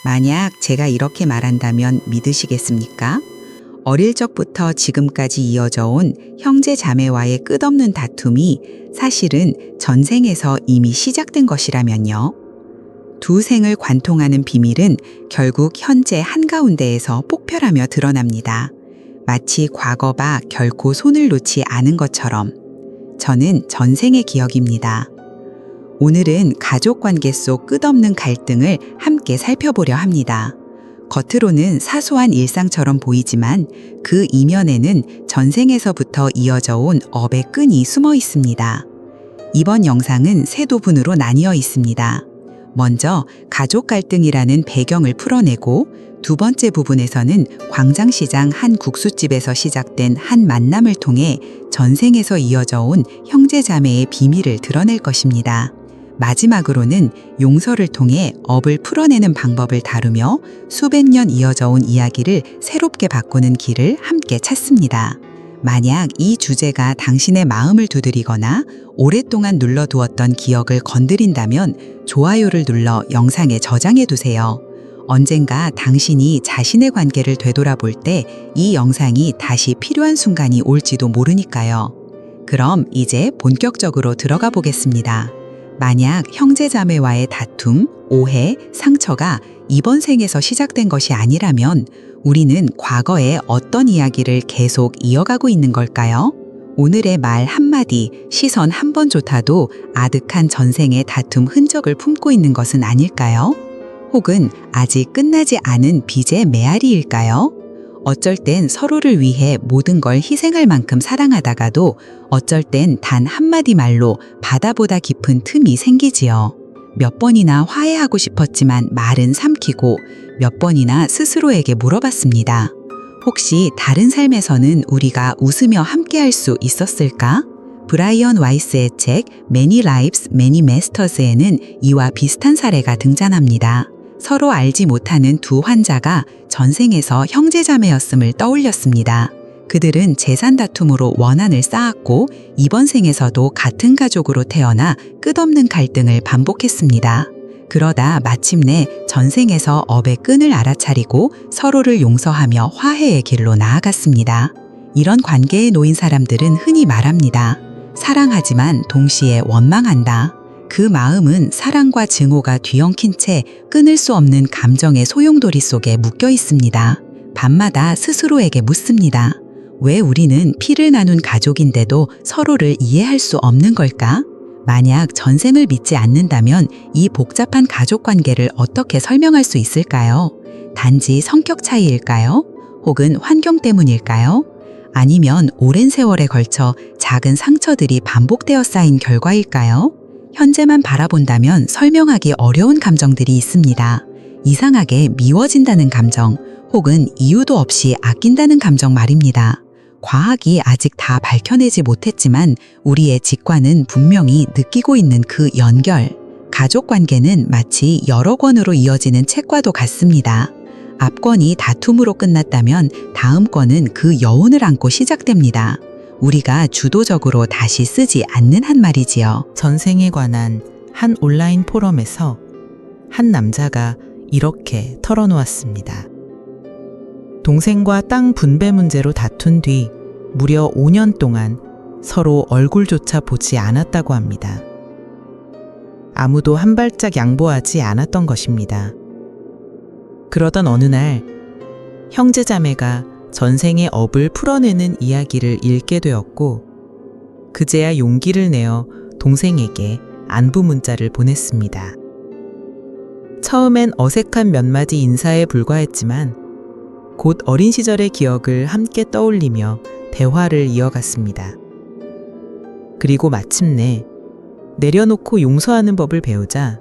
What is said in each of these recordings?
만약 제가 이렇게 말한다면 믿으시겠습니까? 어릴 적부터 지금까지 이어져 온 형제 자매와의 끝없는 다툼이 사실은 전생에서 이미 시작된 것이라면요. 두 생을 관통하는 비밀은 결국 현재 한가운데에서 폭발하며 드러납니다. 마치 과거가 결코 손을 놓지 않은 것처럼. 저는 전생의 기억입니다. 오늘은 가족 관계 속 끝없는 갈등을 함께 살펴보려 합니다. 겉으로는 사소한 일상처럼 보이지만 그 이면에는 전생에서부터 이어져 온 업의 끈이 숨어 있습니다. 이번 영상은 세 부분으로 나뉘어 있습니다. 먼저 가족 갈등이라는 배경을 풀어내고 두 번째 부분에서는 광장시장 한 국수집에서 시작된 한 만남을 통해 전생에서 이어져 온 형제자매의 비밀을 드러낼 것입니다. 마지막으로는 용서를 통해 업을 풀어내는 방법을 다루며 수백 년 이어져 온 이야기를 새롭게 바꾸는 길을 함께 찾습니다. 만약 이 주제가 당신의 마음을 두드리거나 오랫동안 눌러두었던 기억을 건드린다면 좋아요를 눌러 영상에 저장해 두세요. 언젠가 당신이 자신의 관계를 되돌아볼 때 이 영상이 다시 필요한 순간이 올지도 모르니까요. 그럼 이제 본격적으로 들어가 보겠습니다. 만약 형제자매와의 다툼, 오해, 상처가 이번 생에서 시작된 것이 아니라면 우리는 과거의 어떤 이야기를 계속 이어가고 있는 걸까요? 오늘의 말 한마디, 시선 한 번조차도 아득한 전생의 다툼 흔적을 품고 있는 것은 아닐까요? 혹은 아직 끝나지 않은 빚의 메아리일까요? 어쩔 땐 서로를 위해 모든 걸 희생할 만큼 사랑하다가도 어쩔 땐 단 한마디 말로 바다보다 깊은 틈이 생기지요. 몇 번이나 화해하고 싶었지만 말은 삼키고 몇 번이나 스스로에게 물어봤습니다. 혹시 다른 삶에서는 우리가 웃으며 함께할 수 있었을까? 브라이언 와이스의 책 Many Lives, Many Masters에는 이와 비슷한 사례가 등장합니다. 서로 알지 못하는 두 환자가 전생에서 형제자매였음을 떠올렸습니다. 그들은 재산 다툼으로 원한을 쌓았고 이번 생에서도 같은 가족으로 태어나 끝없는 갈등을 반복했습니다. 그러다 마침내 전생에서 업의 끈을 알아차리고 서로를 용서하며 화해의 길로 나아갔습니다. 이런 관계에 놓인 사람들은 흔히 말합니다. 사랑하지만 동시에 원망한다. 그 마음은 사랑과 증오가 뒤엉킨 채 끊을 수 없는 감정의 소용돌이 속에 묶여 있습니다. 밤마다 스스로에게 묻습니다. 왜 우리는 피를 나눈 가족인데도 서로를 이해할 수 없는 걸까? 만약 전생을 믿지 않는다면 이 복잡한 가족 관계를 어떻게 설명할 수 있을까요? 단지 성격 차이일까요? 혹은 환경 때문일까요? 아니면 오랜 세월에 걸쳐 작은 상처들이 반복되어 쌓인 결과일까요? 현재만 바라본다면 설명하기 어려운 감정들이 있습니다. 이상하게 미워진다는 감정, 혹은 이유도 없이 아낀다는 감정 말입니다. 과학이 아직 다 밝혀내지 못했지만 우리의 직관은 분명히 느끼고 있는 그 연결. 가족 관계는 마치 여러 권으로 이어지는 책과도 같습니다. 앞권이 다툼으로 끝났다면 다음 권은 그 여운을 안고 시작됩니다. 우리가 주도적으로 다시 쓰지 않는 한 말이지요. 전생에 관한 한 온라인 포럼에서 한 남자가 이렇게 털어놓았습니다. 동생과 땅 분배 문제로 다툰 뒤 무려 5년 동안 서로 얼굴조차 보지 않았다고 합니다. 아무도 한 발짝 양보하지 않았던 것입니다. 그러던 어느 날 형제자매가 전생의 업을 풀어내는 이야기를 읽게 되었고 그제야 용기를 내어 동생에게 안부 문자를 보냈습니다. 처음엔 어색한 몇 마디 인사에 불과했지만 곧 어린 시절의 기억을 함께 떠올리며 대화를 이어갔습니다. 그리고 마침내 내려놓고 용서하는 법을 배우자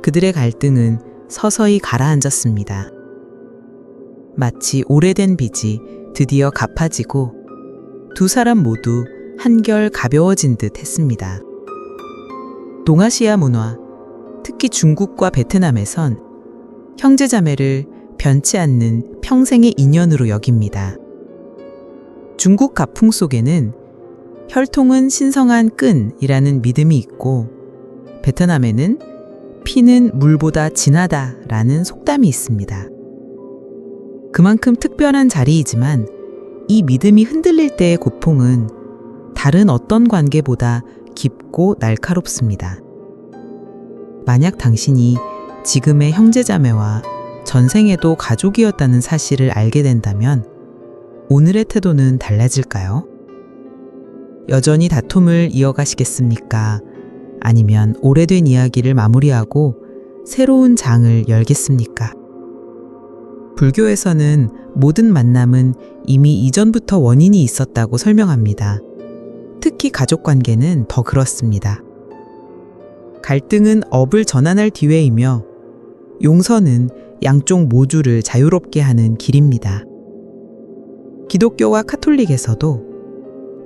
그들의 갈등은 서서히 가라앉았습니다. 마치 오래된 빚이 드디어 갚아지고 두 사람 모두 한결 가벼워진 듯 했습니다. 동아시아 문화, 특히 중국과 베트남에선 형제자매를 변치 않는 평생의 인연으로 여깁니다. 중국 가풍 속에는 혈통은 신성한 끈이라는 믿음이 있고 베트남에는 피는 물보다 진하다라는 속담이 있습니다. 그만큼 특별한 자리이지만 이 믿음이 흔들릴 때의 고통은 다른 어떤 관계보다 깊고 날카롭습니다. 만약 당신이 지금의 형제자매와 전생에도 가족이었다는 사실을 알게 된다면 오늘의 태도는 달라질까요? 여전히 다툼을 이어가시겠습니까? 아니면 오래된 이야기를 마무리하고 새로운 장을 열겠습니까? 불교에서는 모든 만남은 이미 이전부터 원인이 있었다고 설명합니다. 특히 가족 관계는 더 그렇습니다. 갈등은 업을 전환할 기회이며 용서는 양쪽 모두를 자유롭게 하는 길입니다. 기독교와 카톨릭에서도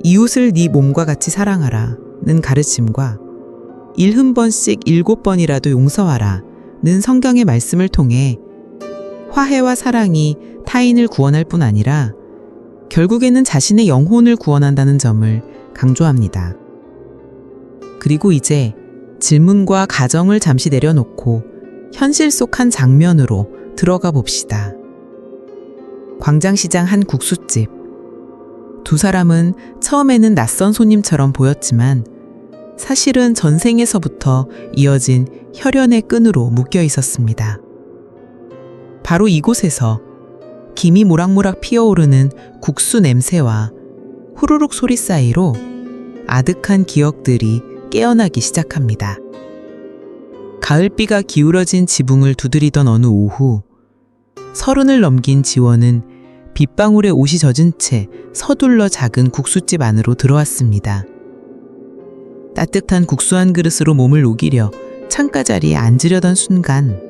이웃을 네 몸과 같이 사랑하라는 가르침과 1흔번씩 7번이라도 용서하라는 성경의 말씀을 통해 화해와 사랑이 타인을 구원할 뿐 아니라 결국에는 자신의 영혼을 구원한다는 점을 강조합니다. 그리고 이제 질문과 가정을 잠시 내려놓고 현실 속 한 장면으로 들어가 봅시다. 광장시장 한 국수집. 두 사람은 처음에는 낯선 손님처럼 보였지만 사실은 전생에서부터 이어진 혈연의 끈으로 묶여 있었습니다. 바로 이곳에서 김이 모락모락 피어오르는 국수 냄새와 후루룩 소리 사이로 아득한 기억들이 깨어나기 시작합니다. 가을비가 기울어진 지붕을 두드리던 어느 오후, 30을 넘긴 지원은 빗방울에 옷이 젖은 채 서둘러 작은 국수집 안으로 들어왔습니다. 따뜻한 국수 한 그릇으로 몸을 녹이려 창가 자리에 앉으려던 순간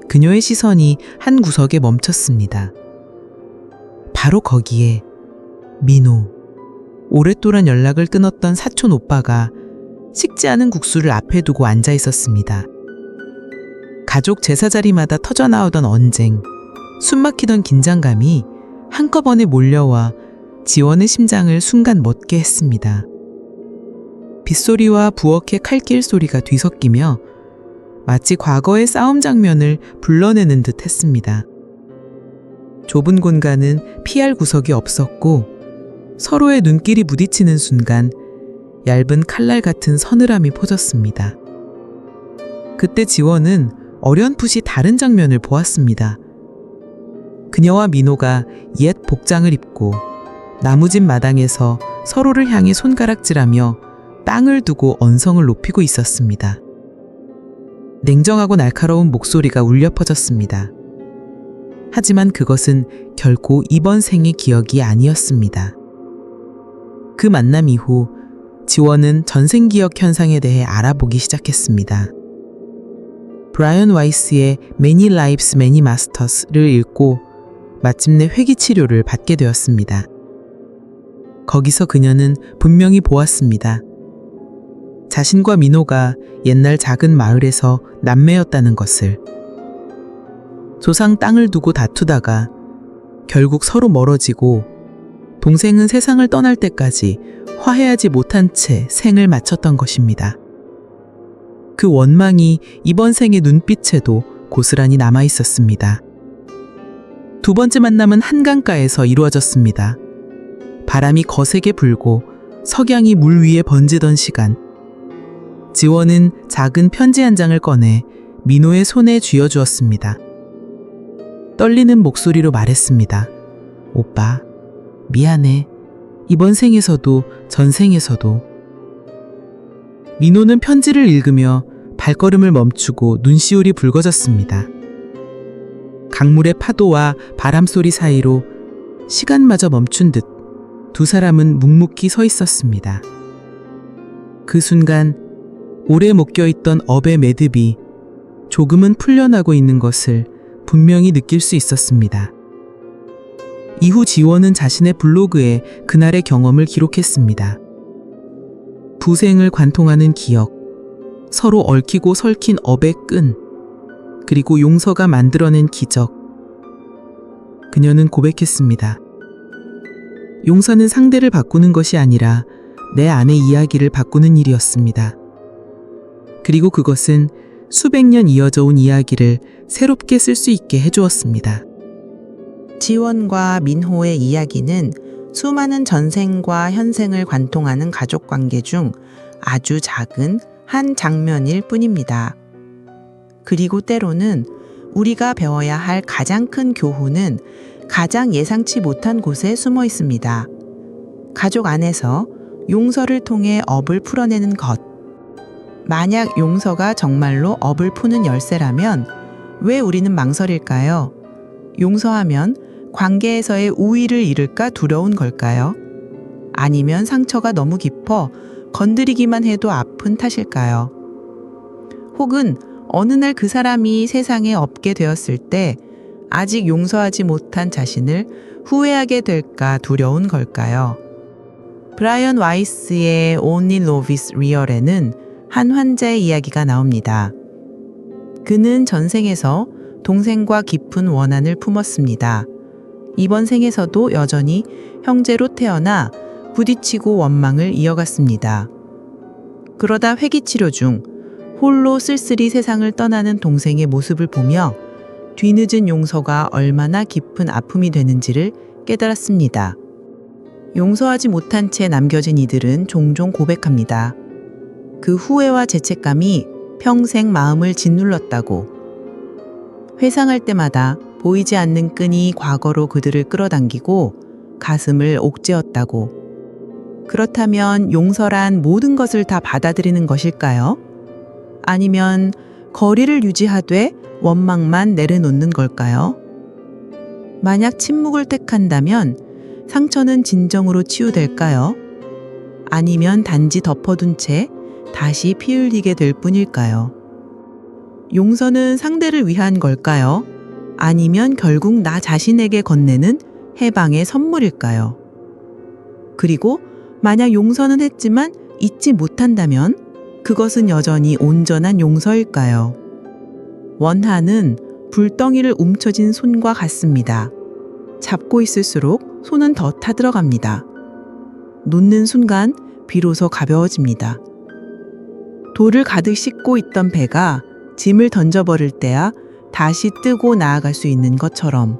그녀의 시선이 한 구석에 멈췄습니다. 바로 거기에 민호, 오랫동안 연락을 끊었던 사촌 오빠가 식지 않은 국수를 앞에 두고 앉아 있었습니다. 가족 제사 자리마다 터져나오던 언쟁, 숨막히던 긴장감이 한꺼번에 몰려와 지원의 심장을 순간 멎게 했습니다. 빗소리와 부엌의 칼길 소리가 뒤섞이며 마치 과거의 싸움 장면을 불러내는 듯 했습니다. 좁은 공간은 피할 구석이 없었고 서로의 눈길이 부딪히는 순간 얇은 칼날 같은 서늘함이 퍼졌습니다. 그때 지원은 어렴풋이 다른 장면을 보았습니다. 그녀와 민호가 옛 복장을 입고 나무집 마당에서 서로를 향해 손가락질하며 땅을 두고 언성을 높이고 있었습니다. 냉정하고 날카로운 목소리가 울려 퍼졌습니다. 하지만 그것은 결코 이번 생의 기억이 아니었습니다. 그 만남 이후 지원은 전생 기억 현상에 대해 알아보기 시작했습니다. 브라이언 와이스의 Many Lives, Many Masters를 읽고 마침내 회귀 치료를 받게 되었습니다. 거기서 그녀는 분명히 보았습니다. 자신과 민호가 옛날 작은 마을에서 남매였다는 것을. 조상 땅을 두고 다투다가 결국 서로 멀어지고 동생은 세상을 떠날 때까지 화해하지 못한 채 생을 마쳤던 것입니다. 그 원망이 이번 생의 눈빛에도 고스란히 남아 있었습니다. 두 번째 만남은 한강가에서 이루어졌습니다. 바람이 거세게 불고 석양이 물 위에 번지던 시간, 지원은 작은 편지 한 장을 꺼내 민호의 손에 쥐어주었습니다. 떨리는 목소리로 말했습니다. 오빠, 미안해. 이번 생에서도 전생에서도. 민호는 편지를 읽으며 발걸음을 멈추고 눈시울이 붉어졌습니다. 강물의 파도와 바람소리 사이로 시간마저 멈춘 듯 두 사람은 묵묵히 서 있었습니다. 그 순간 오래 묶여있던 업의 매듭이 조금은 풀려나고 있는 것을 분명히 느낄 수 있었습니다. 이후 지원은 자신의 블로그에 그날의 경험을 기록했습니다. 부생을 관통하는 기억, 서로 얽히고 설킨 업의 끈, 그리고 용서가 만들어낸 기적. 그녀는 고백했습니다. 용서는 상대를 바꾸는 것이 아니라 내 안의 이야기를 바꾸는 일이었습니다. 그리고 그것은 수백 년 이어져 온 이야기를 새롭게 쓸 수 있게 해주었습니다. 지원과 민호의 이야기는 수많은 전생과 현생을 관통하는 가족 관계 중 아주 작은 한 장면일 뿐입니다. 그리고 때로는 우리가 배워야 할 가장 큰 교훈은 가장 예상치 못한 곳에 숨어 있습니다. 가족 안에서 용서를 통해 업을 풀어내는 것. 만약 용서가 정말로 업을 푸는 열쇠라면 왜 우리는 망설일까요? 용서하면 관계에서의 우위를 잃을까 두려운 걸까요? 아니면 상처가 너무 깊어 건드리기만 해도 아픈 탓일까요? 혹은 어느 날 그 사람이 세상에 없게 되었을 때 아직 용서하지 못한 자신을 후회하게 될까 두려운 걸까요? 브라이언 와이스의 Only Love is Real에는 한 환자의 이야기가 나옵니다. 그는 전생에서 동생과 깊은 원한을 품었습니다. 이번 생에서도 여전히 형제로 태어나 부딪히고 원망을 이어갔습니다. 그러다 회귀치료 중 홀로 쓸쓸히 세상을 떠나는 동생의 모습을 보며 뒤늦은 용서가 얼마나 깊은 아픔이 되는지를 깨달았습니다. 용서하지 못한 채 남겨진 이들은 종종 고백합니다. 그 후회와 죄책감이 평생 마음을 짓눌렀다고. 회상할 때마다 보이지 않는 끈이 과거로 그들을 끌어당기고 가슴을 옥죄었다고. 그렇다면 용서란 모든 것을 다 받아들이는 것일까요? 아니면 거리를 유지하되 원망만 내려놓는 걸까요? 만약 침묵을 택한다면 상처는 진정으로 치유될까요? 아니면 단지 덮어둔 채 다시 피 흘리게 될 뿐일까요? 용서는 상대를 위한 걸까요? 아니면 결국 나 자신에게 건네는 해방의 선물일까요? 그리고 만약 용서는 했지만 잊지 못한다면 그것은 여전히 온전한 용서일까요? 원한은 불덩이를 움켜쥔 손과 같습니다. 잡고 있을수록 손은 더 타들어갑니다. 놓는 순간 비로소 가벼워집니다. 돌을 가득 싣고 있던 배가 짐을 던져버릴 때야 다시 뜨고 나아갈 수 있는 것처럼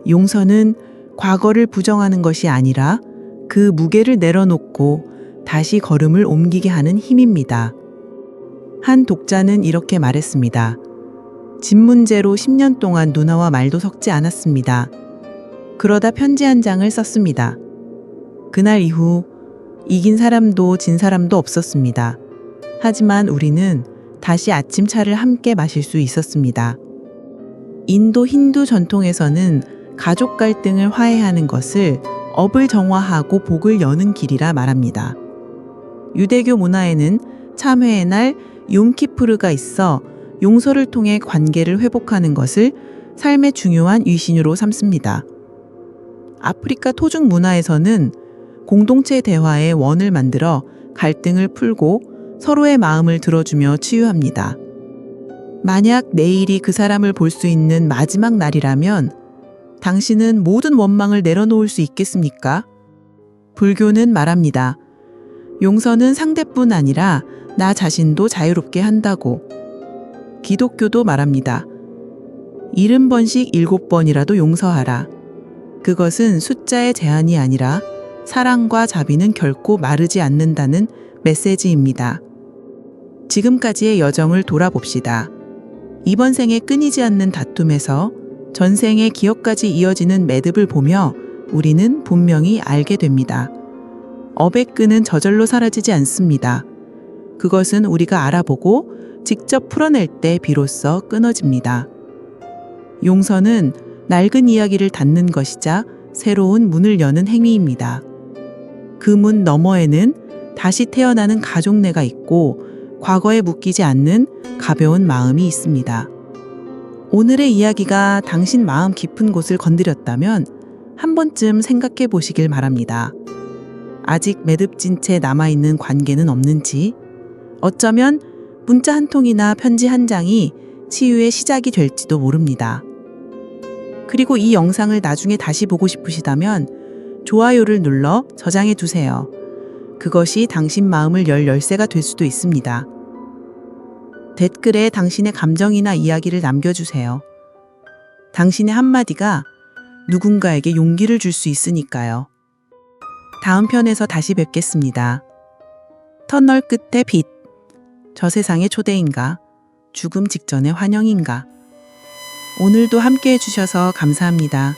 용서는 과거를 부정하는 것이 아니라 그 무게를 내려놓고 다시 걸음을 옮기게 하는 힘입니다. 한 독자는 이렇게 말했습니다. 집 문제로 10년 동안 누나와 말도 섞지 않았습니다. 그러다 편지 한 장을 썼습니다. 그날 이후 이긴 사람도 진 사람도 없었습니다. 하지만 우리는 다시 아침차를 함께 마실 수 있었습니다. 인도 힌두 전통에서는 가족 갈등을 화해하는 것을 업을 정화하고 복을 여는 길이라 말합니다. 유대교 문화에는 참회의 날 욤키푸르가 있어 용서를 통해 관계를 회복하는 것을 삶의 중요한 위신으로 삼습니다. 아프리카 토종 문화에서는 공동체 대화의 원을 만들어 갈등을 풀고 서로의 마음을 들어주며 치유합니다. 만약 내일이 그 사람을 볼 수 있는 마지막 날이라면 당신은 모든 원망을 내려놓을 수 있겠습니까? 불교는 말합니다. 용서는 상대뿐 아니라 나 자신도 자유롭게 한다고. 기독교도 말합니다. 70번씩 7번이라도 용서하라. 그것은 숫자의 제한이 아니라 사랑과 자비는 결코 마르지 않는다는 메시지입니다. 지금까지의 여정을 돌아봅시다. 이번 생에 끊이지 않는 다툼에서 전생의 기억까지 이어지는 매듭을 보며 우리는 분명히 알게 됩니다. 업의 끈은 저절로 사라지지 않습니다. 그것은 우리가 알아보고 직접 풀어낼 때 비로소 끊어집니다. 용서는 낡은 이야기를 닫는 것이자 새로운 문을 여는 행위입니다. 그 문 너머에는 다시 태어나는 가족내가 있고 과거에 묶이지 않는 가벼운 마음이 있습니다. 오늘의 이야기가 당신 마음 깊은 곳을 건드렸다면 한 번쯤 생각해 보시길 바랍니다. 아직 매듭진 채 남아있는 관계는 없는지, 어쩌면 문자 한 통이나 편지 한 장이 치유의 시작이 될지도 모릅니다. 그리고 이 영상을 나중에 다시 보고 싶으시다면 좋아요를 눌러 저장해 두세요. 그것이 당신 마음을 열 열쇠가 될 수도 있습니다. 댓글에 당신의 감정이나 이야기를 남겨주세요. 당신의 한마디가 누군가에게 용기를 줄 수 있으니까요. 다음 편에서 다시 뵙겠습니다. 터널 끝의 빛. 저 세상의 초대인가? 죽음 직전의 환영인가? 오늘도 함께 해주셔서 감사합니다.